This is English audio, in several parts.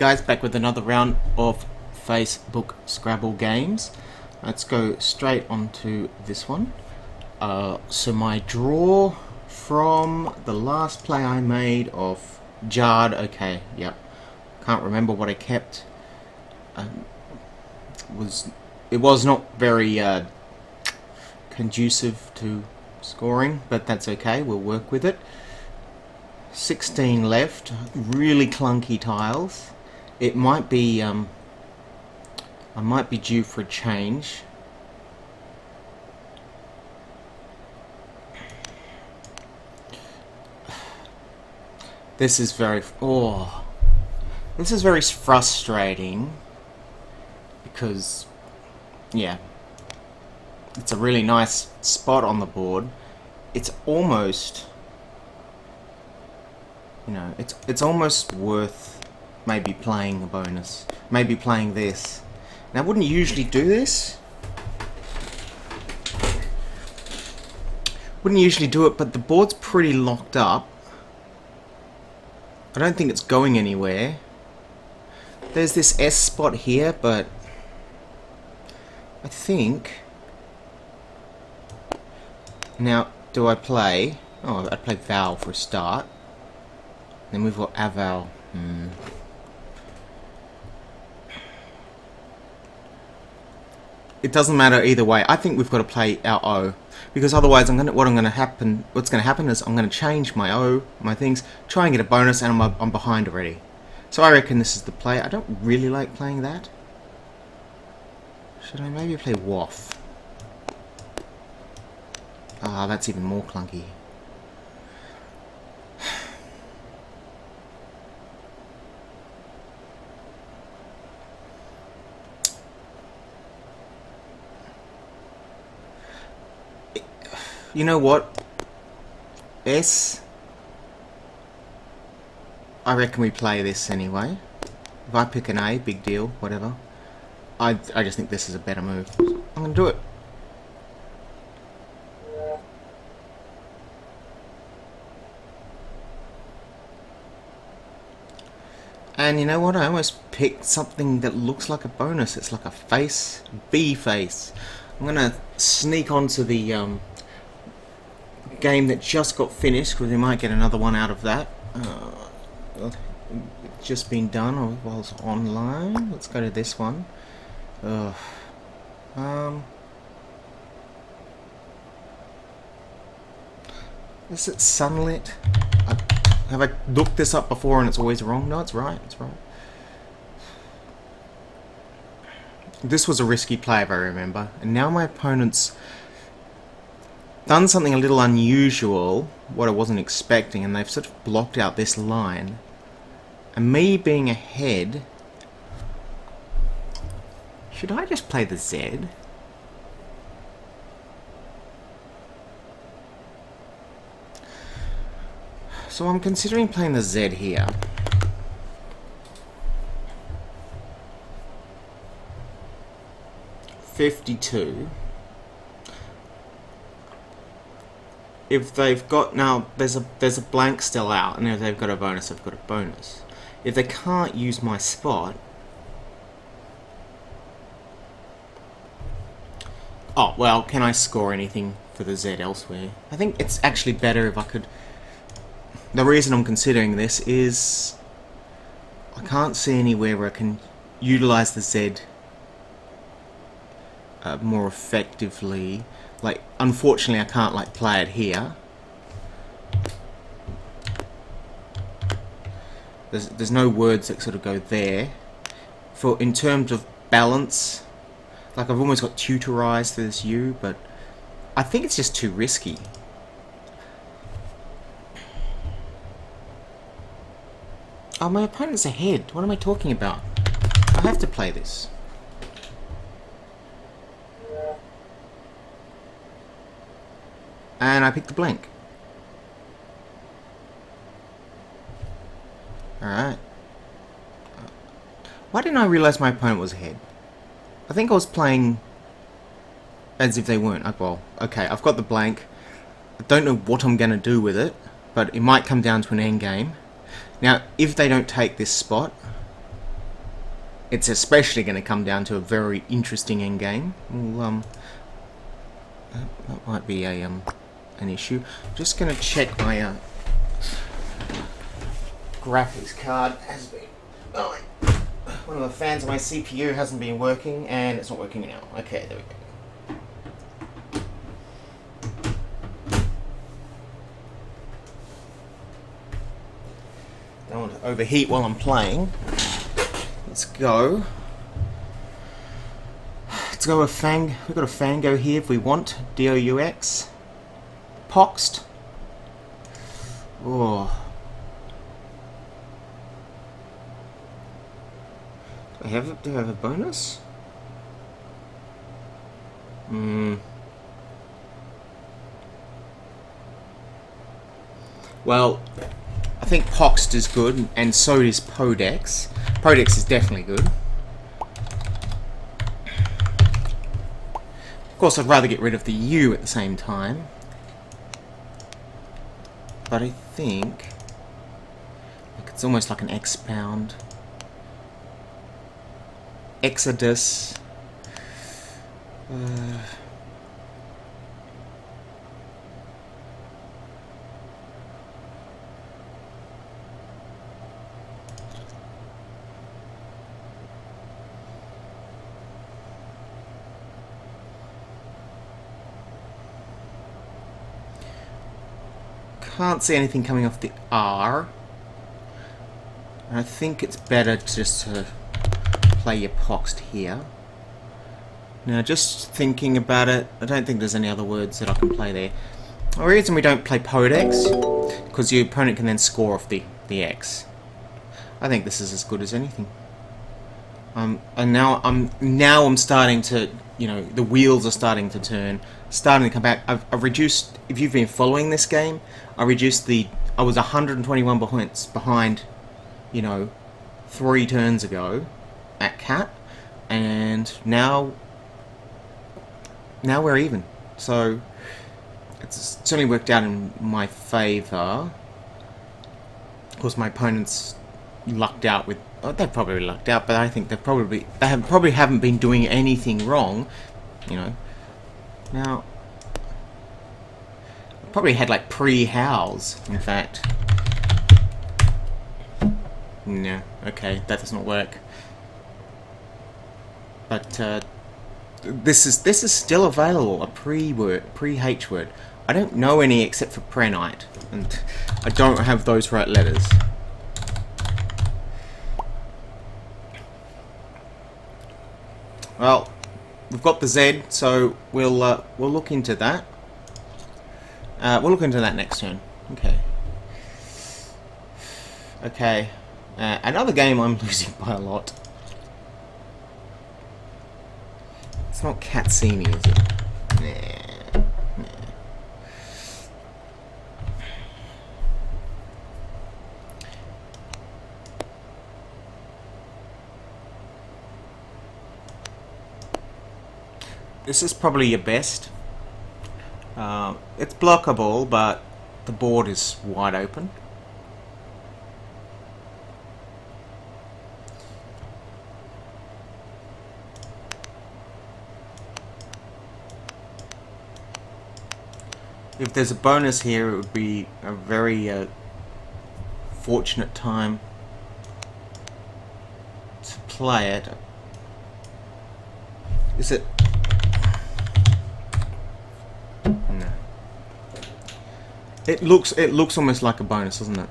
Guys, back with another round of Facebook Scrabble games. Let's go straight onto this one. So my draw from the last play I made of Jarred. Okay, yep. Can't remember what I kept. It was not very conducive to scoring, but that's okay. We'll work with it. 16 left. Really clunky tiles. It might be, I might be due for a change. This is very, this is very frustrating because, yeah, it's a really nice spot on the board. It's almost, you know, it's almost worth maybe playing a bonus, maybe playing this. Now I wouldn't usually do this, but the board's pretty locked up. I don't think it's going anywhere. There's this S spot here, but I think, now do I play, I'd play Val for a start, then we've got Aval. It doesn't matter either way. I think we've got to play our O, because otherwise what's going to happen is I'm going to change my O, my things, try and get a bonus, and I'm behind already. So I reckon this is the play. I don't really like playing that. Should I maybe play Waff? Ah, that's even more clunky. You know what? S. I reckon we play this anyway. If I pick an A, big deal, whatever. I just think this is a better move. I'm gonna do it. And you know what? I almost picked something that looks like a bonus. It's like a face, B face. I'm gonna sneak onto the game that just got finished, because we might get another one out of that. Just been done whilst online. Let's go to this one. Is it sunlit? Have I looked this up before and it's always wrong? No, it's right. It's right. This was a risky play, if I remember, and now my opponent's done something a little unusual, what I wasn't expecting, and they've sort of blocked out this line. And me being ahead, should I just play the Z? So I'm considering playing the Z here. $52. If they've got, now there's a blank still out, and if they've got a bonus, I've got a bonus. If they can't use my spot, oh well, can I score anything for the Z elsewhere? I think it's actually better if I could. The reason I'm considering this is I can't see anywhere where I can utilize the Z more effectively. Like, unfortunately, I can't like play it here. There's no words that sort of go there. For in terms of balance, like I've almost got tutorized for this U, but I think it's just too risky. Oh, my opponent's ahead. What am I talking about? I have to play this. And I picked the blank. Alright. Why didn't I realize my opponent was ahead? I think I was playing as if they weren't. Well, okay, I've got the blank. I don't know what I'm going to do with it, but it might come down to an end game. Now, if they don't take this spot, it's especially going to come down to a very interesting end game. Well, that might be a an issue. I'm just going to check my graphics card has been. Oh, one of the fans of my CPU hasn't been working, and it's not working now. Okay, there we go. Don't want to overheat while I'm playing. Let's go. Let's go with Fang. We've got a Fango here if we want. DOUX. Poxed. Oh. Do I have a bonus? Well, I think Poxed is good, and so is Podex. Podex is definitely good. Of course, I'd rather get rid of the U at the same time. But I think it's almost like an expound. Exodus. Can't see anything coming off the R. I think it's better just to play your Poxed here. Now, just thinking about it, I don't think there's any other words that I can play there. The reason we don't play Podex, because your opponent can then score off the X. I think this is as good as anything. And now I'm starting to, you know, the wheels are starting to turn, starting to come back. I've reduced. If you've been following this game, I was 121 points behind, you know, 3 turns ago at Cat, and now we're even. So it's certainly worked out in my favour. Of course, my opponents lucked out with. Oh, they probably lucked out, but I think they probably haven't been doing anything wrong, you know. Now, probably had like pre-howls, in fact. No, okay, that does not work. But this is still available. A pre-H word. I don't know any except for prenite, and I don't have those right letters. Well, we've got the Z, so we'll look into that. We'll look into that next turn. Okay. Okay. Another game I'm losing by a lot. It's not Catsini, is it? Nah. This is probably your best. It's blockable, but the board is wide open. If there's a bonus here, it would be a very fortunate time to play it. Is it? No. It looks almost like a bonus, doesn't it?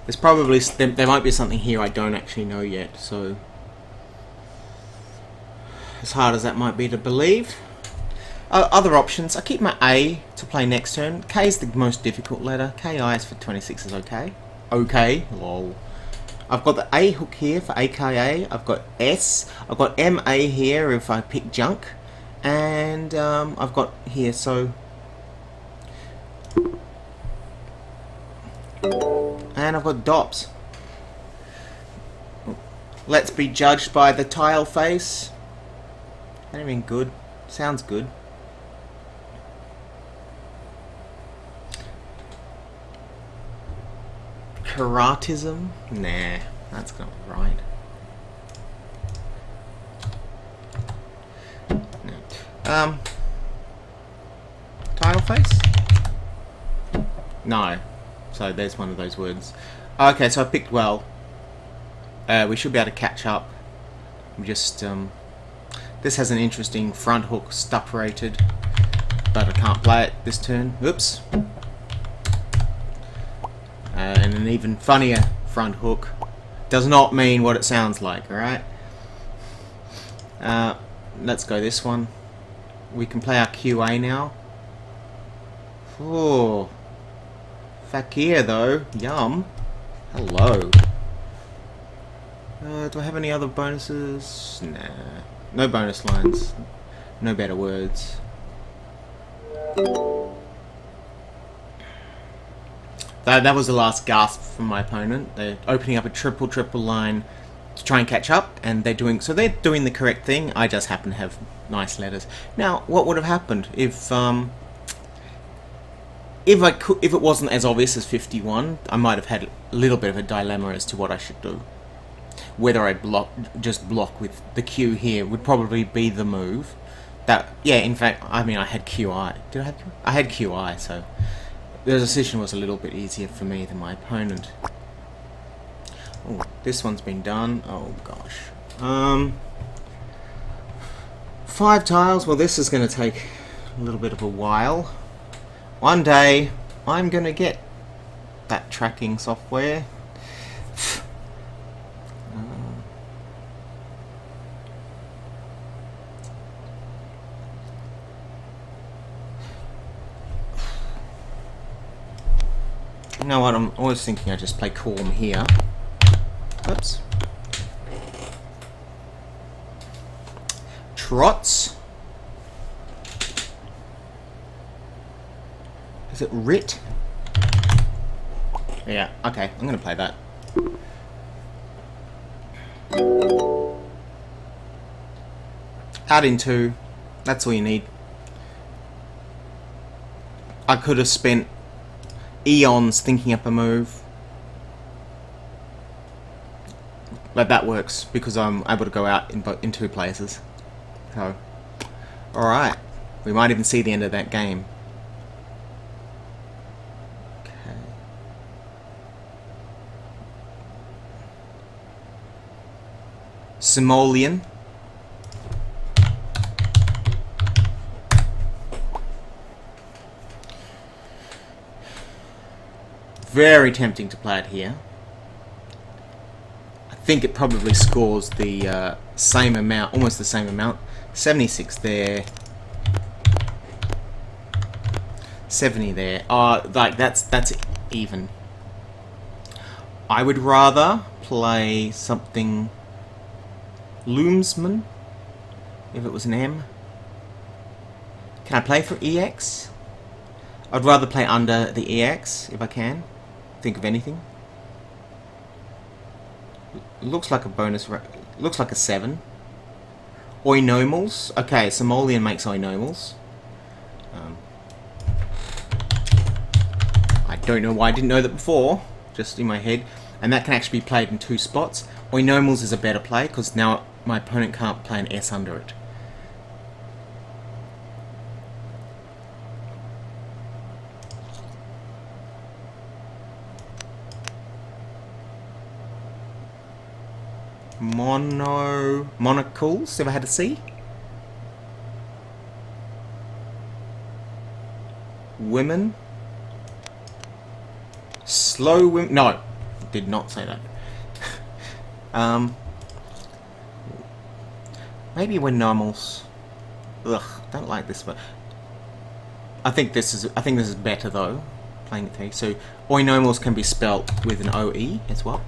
There's probably there might be something here I don't actually know yet. So, as hard as that might be to believe. Other options. I keep my A to play next turn. K is the most difficult letter. KI is for 26 is okay. Okay. Lol. I've got the A hook here for AKA. I've got S. I've got MA here if I pick junk. And I've got here, so... And I've got DOPS. Let's be judged by the tile face. Anything good? Sounds good. Karatism? Nah, that's not right. No. Tile face? No. So there's one of those words. Okay, so I picked well. We should be able to catch up. Just this has an interesting front hook stupperated, but I can't play it this turn. Oops. And an even funnier front hook does not mean what it sounds like. All right. Let's go this one. We can play our QA now. Oh, Fakir though. Yum. Hello. Do I have any other bonuses? Nah. No bonus lines. No better words. That was the last gasp from my opponent. They're opening up a triple line to try and catch up, and they're doing the correct thing. I just happen to have nice letters. Now, what would have happened if it wasn't as obvious as 51? I might have had a little bit of a dilemma as to what I should do. Whether I just block with the Q here would probably be the move. In fact, I mean, I had QI. Did I have QI? I had QI, so the decision was a little bit easier for me than my opponent. Oh, this one's been done. Oh gosh. 5 tiles. Well, this is going to take a little bit of a while. One day, I'm going to get that tracking software. You know what, I'm always thinking I just play Corm here. Oops. Trots. Is it Rit? Yeah, okay, I'm gonna play that. Out in 2. That's all you need. I could have spent eons thinking up a move, but that works because I'm able to go out in 2 places. So, alright, we might even see the end of that game. Okay. Simoleon. Very tempting to play it here. I think it probably scores the same amount, almost the same amount. 76 there. 70 there. Like that's even. I would rather play something Loomsman if it was an M. Can I play for EX? I'd rather play under the EX if I can. Think of anything. Looks like a bonus. Looks like a 7. Oinomals. Okay, Simoleon makes Oinomals. I don't know why I didn't know that before. Just in my head. And that can actually be played in 2 spots. Oinomals is a better play because now my opponent can't play an S under it. Monocles, ever had a C? Women. Slow women. No, did not say that. Maybe we're normals. Ugh, don't like this one. I think this is better though. Playing it through. So oinomals can be spelt with an OE as well.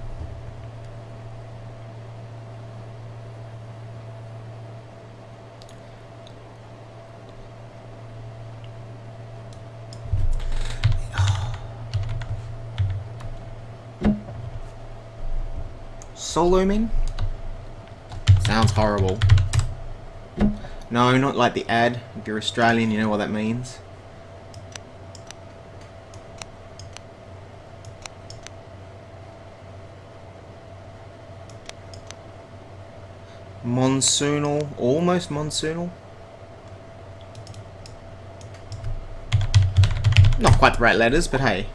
Solomin? Sounds horrible. No, not like the ad. If you're Australian, you know what that means. Monsoonal, almost monsoonal. Not quite the right letters, but hey.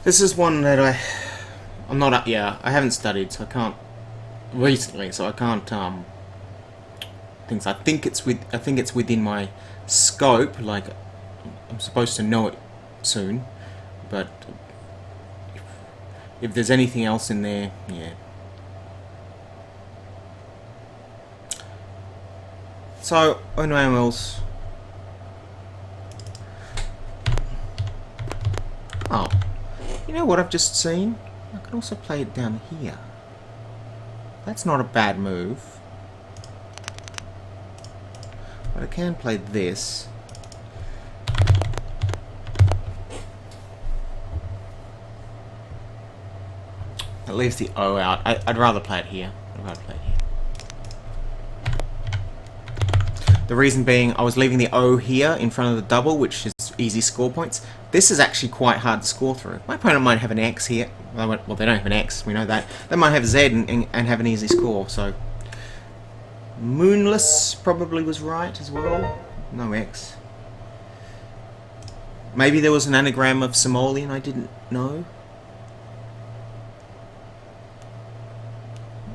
This is one that I'm not. Yeah, I haven't studied, so I can't recently. So I can't. Things. I think it's within my scope. Like I'm supposed to know it soon, but if there's anything else in there, yeah. So animals. Oh. You know what I've just seen? I can also play it down here. That's not a bad move. But I can play this. It leaves the O out. I'd rather play it here. The reason being, I was leaving the O here in front of the double, which is easy score points. This is actually quite hard to score through. My opponent might have an X here. Well, they don't have an X, we know that. They might have Z and have an easy score, so... Moonless probably was right as well. No X. Maybe there was an anagram of Somalian I didn't know.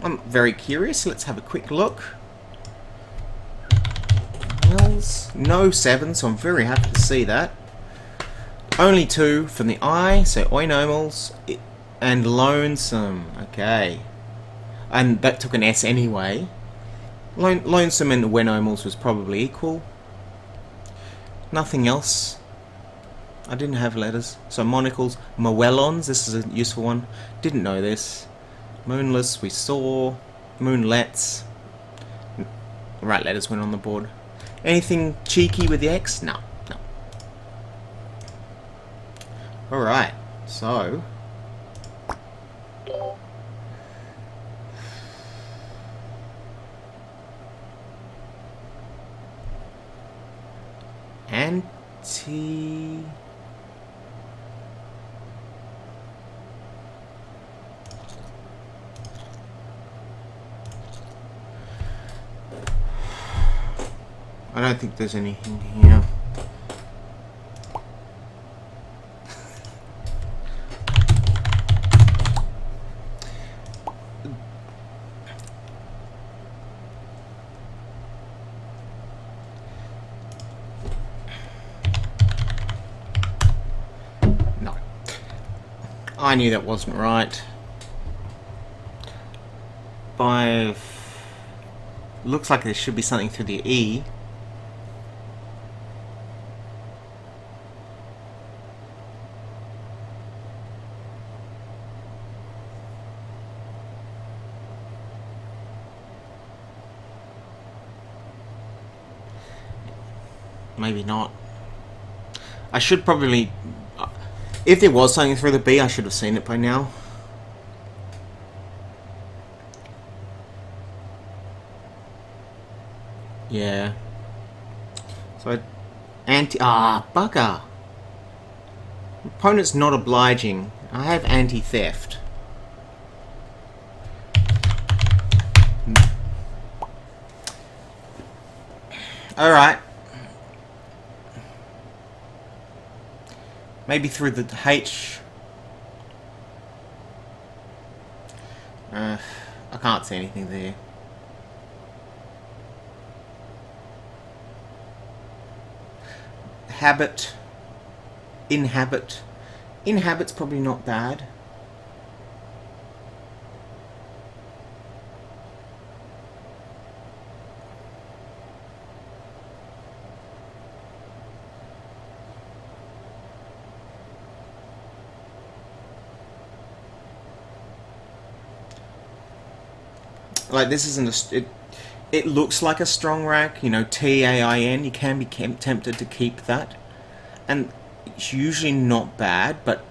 I'm very curious. Let's have a quick look. No 7, so I'm very happy to see that. Only 2 from the I, so oinomals and lonesome. Okay. And that took an S anyway. Lonesome and wenomals was probably equal. Nothing else. I didn't have letters. So monocles, moellons, this is a useful one. Didn't know this. Moonless, we saw. Moonlets. The right letters went on the board. Anything cheeky with the X? No. Alright, so... Anti... I don't think there's anything here. No. I knew that wasn't right. Looks like there should be something through the E. Maybe not. I should probably... If there was something through the B, I should have seen it by now. Yeah. So, bugger! Opponent's not obliging. I have anti-theft. Alright. Maybe through the H. I can't see anything there. Habit. Inhabit. Inhabit's probably not bad. Like, this isn't a... it looks like a strong rack, you know, TAIN. You can be tempted to keep that, and it's usually not bad, but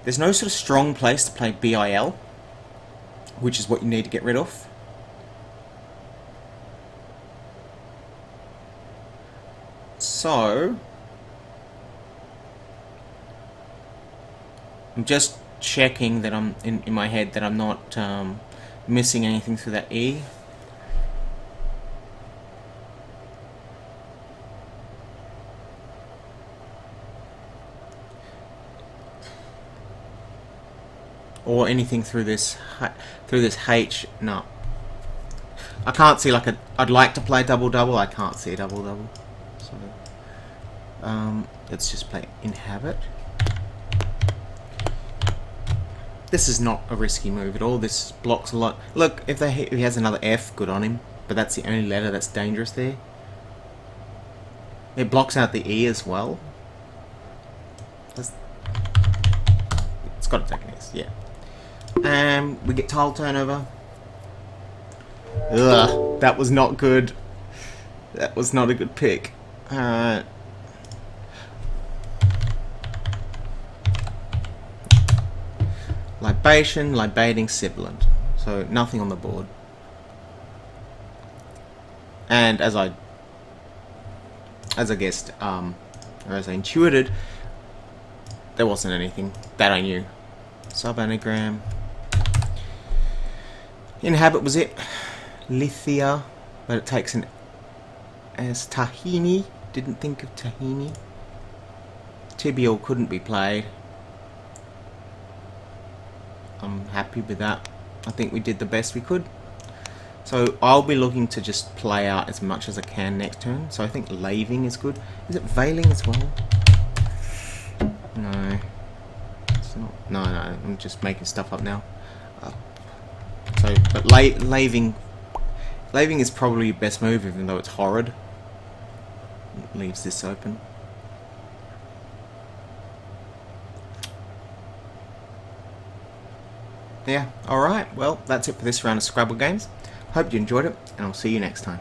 there's no sort of strong place to play BIL, which is what you need to get rid of. So I'm just checking that I'm in my head that I'm not missing anything through that E. Or anything through this H. No, I can't see like a. I'd like to play double double. I can't see a double double. So let's just play inhabit. This is not a risky move at all. This blocks a lot. Look, if he has another F, good on him. But that's the only letter that's dangerous there. It blocks out the E as well. It's got to take an S, yeah. And we get tile turnover. Ugh, that was not good. That was not a good pick. Alright. Libation, libating, sibilant. So nothing on the board. And as I guessed, or as I intuited, there wasn't anything that I knew. Sub-anagram. Inhabit was it. Lithia, but it takes an as tahini. Didn't think of tahini. Tibial couldn't be played. I'm happy with that. I think we did the best we could. So I'll be looking to just play out as much as I can next turn. So I think laving is good. Is it veiling as well? No. It's not. No, I'm just making stuff up now. But laving is probably your best move, even though it's horrid. It leaves this open. Yeah, alright, well, that's it for this round of Scrabble games. Hope you enjoyed it, and I'll see you next time.